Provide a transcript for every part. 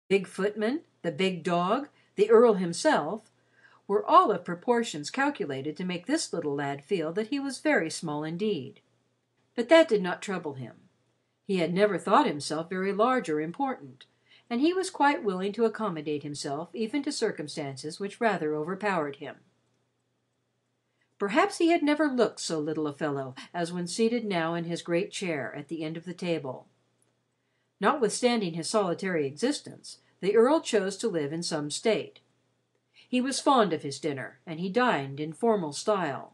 big footman, the big dog, the Earl himself, were all of proportions calculated to make this little lad feel that he was very small indeed. But that did not trouble him. He had never thought himself very large or important, and he was quite willing to accommodate himself even to circumstances which rather overpowered him. Perhaps he had never looked so little a fellow as when seated now in his great chair at the end of the table. Notwithstanding his solitary existence, the Earl chose to live in some state. He was fond of his dinner, and he dined in formal style.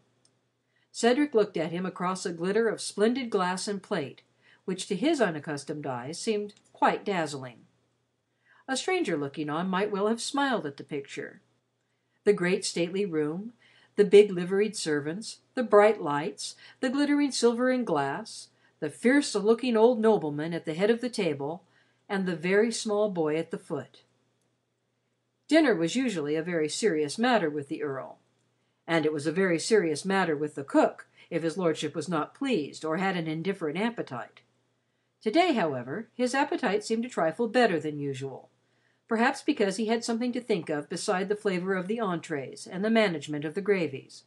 Cedric looked at him across a glitter of splendid glass and plate, which to his unaccustomed eyes seemed quite dazzling. A stranger looking on might well have smiled at the picture. The great stately room, the big liveried servants, the bright lights, the glittering silver and glass, the fierce-looking old nobleman at the head of the table, and the very small boy at the foot. Dinner was usually a very serious matter with the Earl, and it was a very serious matter with the cook if his lordship was not pleased or had an indifferent appetite. To-day, however, his appetite seemed a trifle better than usual, perhaps because he had something to think of beside the flavor of the entrees and the management of the gravies.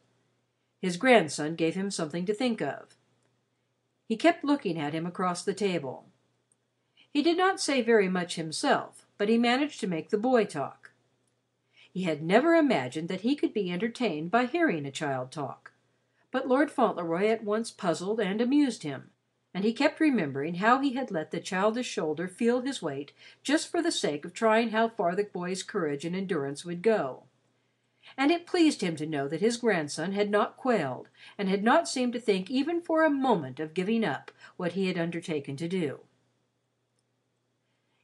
His grandson gave him something to think of. He kept looking at him across the table. He did not say very much himself, but he managed to make the boy talk. He had never imagined that he could be entertained by hearing a child talk, but Lord Fauntleroy at once puzzled and amused him, and he kept remembering how he had let the childish shoulder feel his weight just for the sake of trying how far the boy's courage and endurance would go. And it pleased him to know that his grandson had not quailed and had not seemed to think even for a moment of giving up what he had undertaken to do.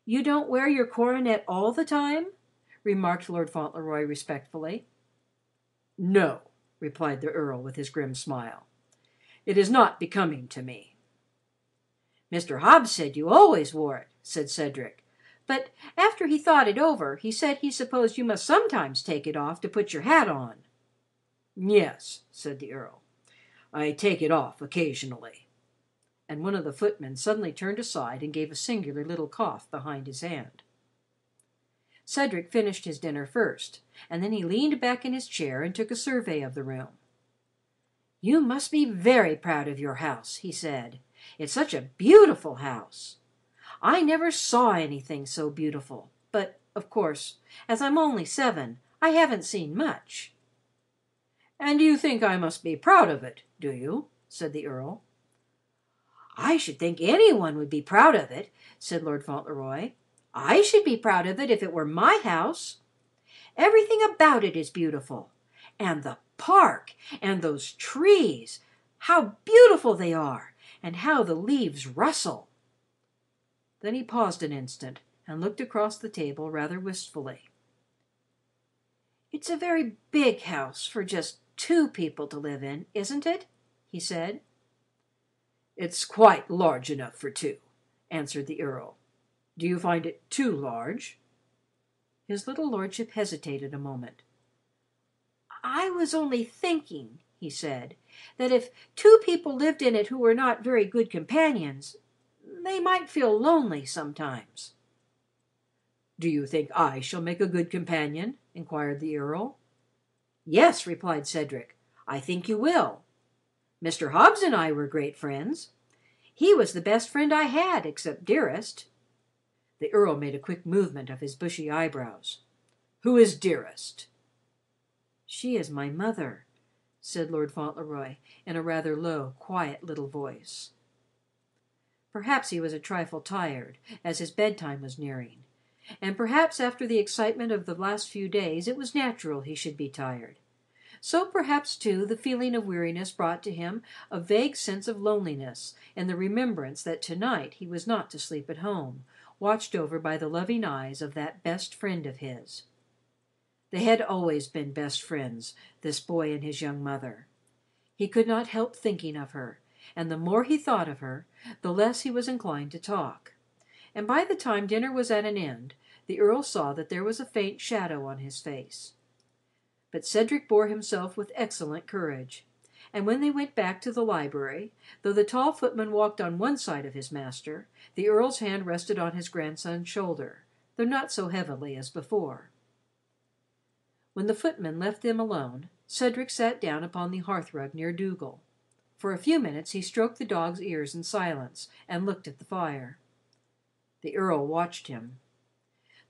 "You don't wear your coronet all the time?" remarked Lord Fauntleroy respectfully. "No," replied the Earl with his grim smile. "It is not becoming to me." "Mr. Hobbs said you always wore it," said Cedric. "But after he thought it over, he said he supposed you must sometimes take it off to put your hat on." "Yes," said the Earl. "I take it off occasionally." And one of the footmen suddenly turned aside and gave a singular little cough behind his hand. Cedric finished his dinner first, and then he leaned back in his chair and took a survey of the room. "You must be very proud of your house," he said. "It's such a beautiful house. I never saw anything so beautiful, but, of course, as I'm only 7, I haven't seen much." "And you think I must be proud of it, do you?" said the Earl. "I should think any one would be proud of it," said Lord Fauntleroy. "I should be proud of it if it were my house. Everything about it is beautiful. And the park, and those trees, how beautiful they are, and how the leaves rustle." Then he paused an instant and looked across the table rather wistfully. "It's a very big house for just 2 people to live in, isn't it?" he said. "It's quite large enough for 2," answered the Earl. "Do you find it too large?" His little lordship hesitated a moment. "I was only thinking," he said, "that if 2 people lived in it who were not very good companions, they might feel lonely sometimes." "Do you think I shall make a good companion?" inquired the Earl. "Yes," replied Cedric, "I think you will. Mr. Hobbs and I were great friends. He was the best friend I had, except Dearest." The Earl made a quick movement of his bushy eyebrows. "Who is Dearest?" "She is my mother," said Lord Fauntleroy in a rather low, quiet little voice. Perhaps he was a trifle tired, as his bedtime was nearing, and perhaps after the excitement of the last few days it was natural he should be tired. So perhaps, too, the feeling of weariness brought to him a vague sense of loneliness in the remembrance that to-night he was not to sleep at home, watched over by the loving eyes of that best friend of his. They had always been best friends, this boy and his young mother. He could not help thinking of her, and the more he thought of her, the less he was inclined to talk. And by the time dinner was at an end, the Earl saw that there was a faint shadow on his face. But Cedric bore himself with excellent courage, and when they went back to the library, though the tall footman walked on one side of his master, the Earl's hand rested on his grandson's shoulder, though not so heavily as before. When the footman left them alone, Cedric sat down upon the hearthrug near Dougal. For a few minutes he stroked the dog's ears in silence and looked at the fire. The Earl watched him.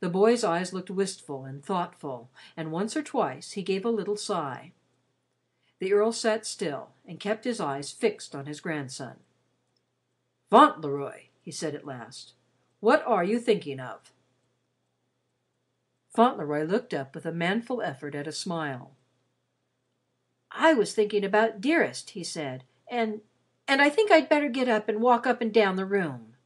The boy's eyes looked wistful and thoughtful, and once or twice he gave a little sigh. The Earl sat still and kept his eyes fixed on his grandson. "Fauntleroy," he said at last, "what are you thinking of?" Fauntleroy looked up with a manful effort at a smile. "I was thinking about Dearest," he said, "and I think I'd better get up and walk up and down the room."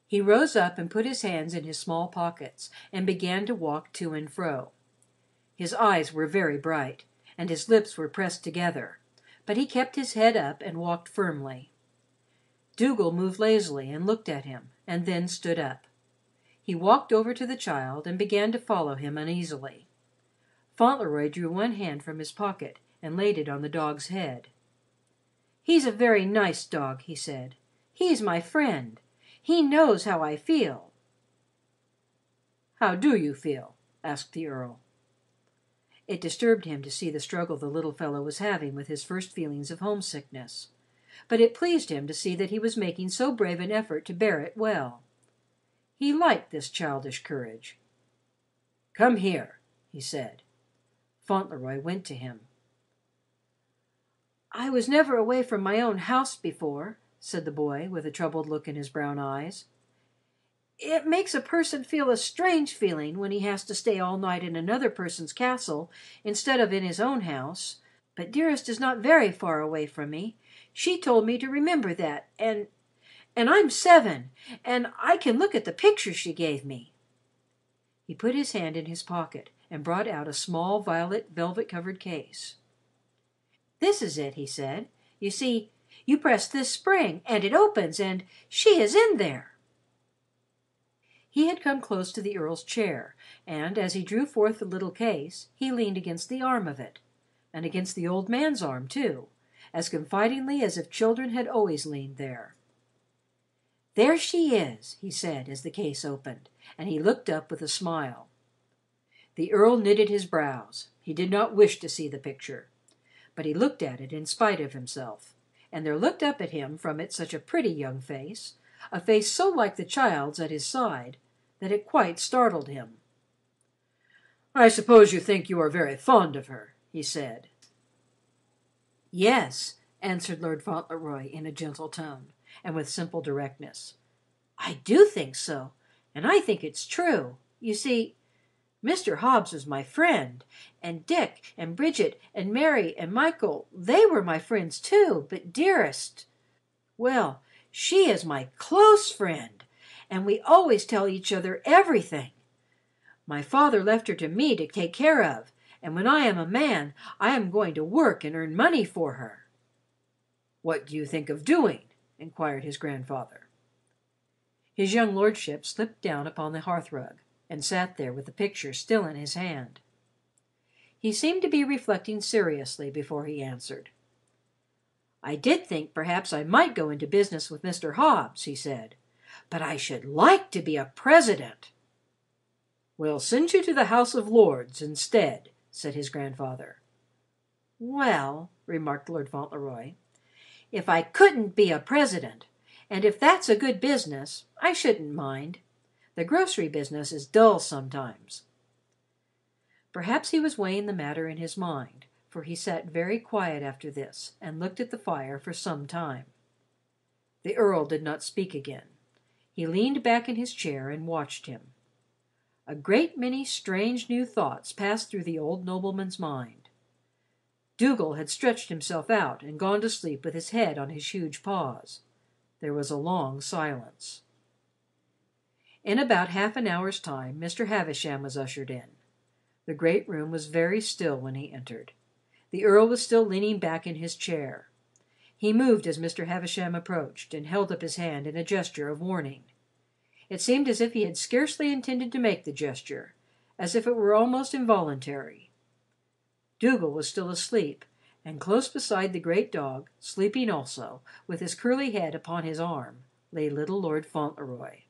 He rose up and put his hands in his small pockets and began to walk to and fro. His eyes were very bright, and his lips were pressed together, but he kept his head up and walked firmly. Dougal moved lazily and looked at him, and then stood up. He walked over to the child and began to follow him uneasily. Fauntleroy drew one hand from his pocket and laid it on the dog's head. "He's a very nice dog," he said. "He's my friend. He knows how I feel." "How do you feel?" asked the Earl. It disturbed him to see the struggle the little fellow was having with his first feelings of homesickness, but it pleased him to see that he was making so brave an effort to bear it well. He liked this childish courage. "Come here," he said. Fauntleroy went to him. "I was never away from my own house before," said the boy, with a troubled look in his brown eyes. "It makes a person feel a strange feeling when he has to stay all night in another person's castle instead of in his own house. But Dearest is not very far away from me. She told me to remember that, and I'm 7, and I can look at the picture she gave me." He put his hand in his pocket and brought out a small violet velvet-covered case. "This is it," he said. "You see, you press this spring, and it opens, and she is in there." He had come close to the Earl's chair, and, as he drew forth the little case, he leaned against the arm of it, and against the old man's arm, too, as confidingly as if children had always leaned there. "There she is," he said, as the case opened, and he looked up with a smile. The Earl knitted his brows. He did not wish to see the picture, but he looked at it in spite of himself, and there looked up at him from it such a pretty young face, a face so like the child's at his side, that it quite startled him. "I suppose you think you are very fond of her," he said. "Yes," answered Lord Fauntleroy in a gentle tone, and with simple directness. "I do think so, and I think it's true. You see, Mr. Hobbs was my friend, and Dick and Bridget and Mary and Michael, they were my friends too, but Dearest, well, she is my close friend, and we always tell each other everything. My father left her to me to take care of, and when I am a man, I am going to work and earn money for her." "What do you think of doing?" inquired his grandfather. His young lordship slipped down upon the hearthrug, and sat there with the picture still in his hand. He seemed to be reflecting seriously before he answered. "I did think perhaps I might go into business with Mr. Hobbs," he said, "but I should like to be a president." "We'll send you to the House of Lords instead," said his grandfather. "Well," remarked Lord Fauntleroy, "if I couldn't be a president, and if that's a good business, I shouldn't mind. The grocery business is dull sometimes." Perhaps he was weighing the matter in his mind, for he sat very quiet after this and looked at the fire for some time. The Earl did not speak again. He leaned back in his chair and watched him. A great many strange new thoughts passed through the old nobleman's mind. Dougal had stretched himself out and gone to sleep with his head on his huge paws. There was a long silence. In about half an hour's time, Mr. Havisham was ushered in. The great room was very still when he entered. The Earl was still leaning back in his chair. He moved as Mr. Havisham approached, and held up his hand in a gesture of warning. It seemed as if he had scarcely intended to make the gesture, as if it were almost involuntary. Dougal was still asleep, and close beside the great dog, sleeping also, with his curly head upon his arm, lay little Lord Fauntleroy.